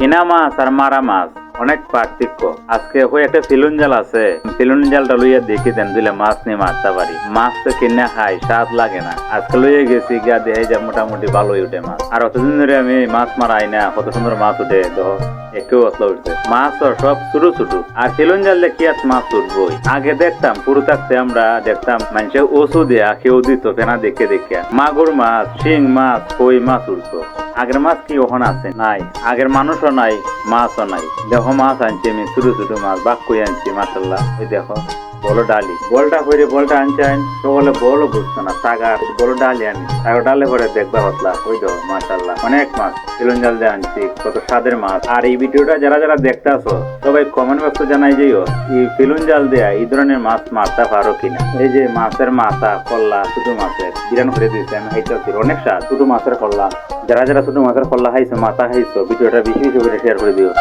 কিনা মাছ আর মারা মাছ অনেক পার্থক্য। আজকে হয়ে একটা ফিলুন জাল আছে, ফিলুন জালটা লইয়া দেখি দেন দিলে মাছ নিয়ে মারতে পারি। মাছ তো কিনে খাই, স্বাদ লাগে না। আজকে লইয়া গেছি গিয়া দেখে যা মোটামুটি ভালোই উঠে মাছ। আর অতদিন ধরে আমি মাছ মারাই না, কত সুন্দর মাছ উঠে দেখো একটু অতলা উঠছে। মাছ তো সব ছোট ছোট, আর ফিলুন জাল দিয়ে কি আর মাছ উঠবই। আগে দেখতাম পুরো থাকতে আমরা দেখতাম মানুষের ওষুধ দেয়া কেউ দিত ফেনা দেখে দেখে মাগুর মাছ, শিং মাছ, কই মাছ উঠতো। আগের মাছ কি ওখানে আছে? নাই। আগের মানুষও নাই, মাছও নাই। দেখো মাছ আনছি আমি, ছোট ছোট মাছ বাক করে আনছি মাশাল্লাহ। ওই দেখো বলো ডালি, বলটা করে বলটা আনছেন সকলে বলও বুঝতো না। টাকা বলো ডালি আনি, টাকা ডালে পরে দেখবা হতলা। ওই দেখো মাশাল্লাহ অনেক মাছ ফিলুন জাল দিয়ে আনছি, কত স্বাদের মাছ। আর এই ভিডিওটা যারা যারা দেখতে আসো সবাই কমেন্ট বক্সে জানাই যাইও এই ফিলুন জাল দেয়া এই ধরনের মাছ মারতে পারো কিনা। এই যে মাছের মাথা কল্লা, ছোট মাছের বিরান করে দিয়েছে আমি খাইতে অনেক স্বাদ। ছোট মাছের কল্লা, যারা যারা ছোট মাছের কল্লা খাইছো, মাথা খাইছো, ভিডিওটা বেশি বেশি করে শেয়ার করে দিও।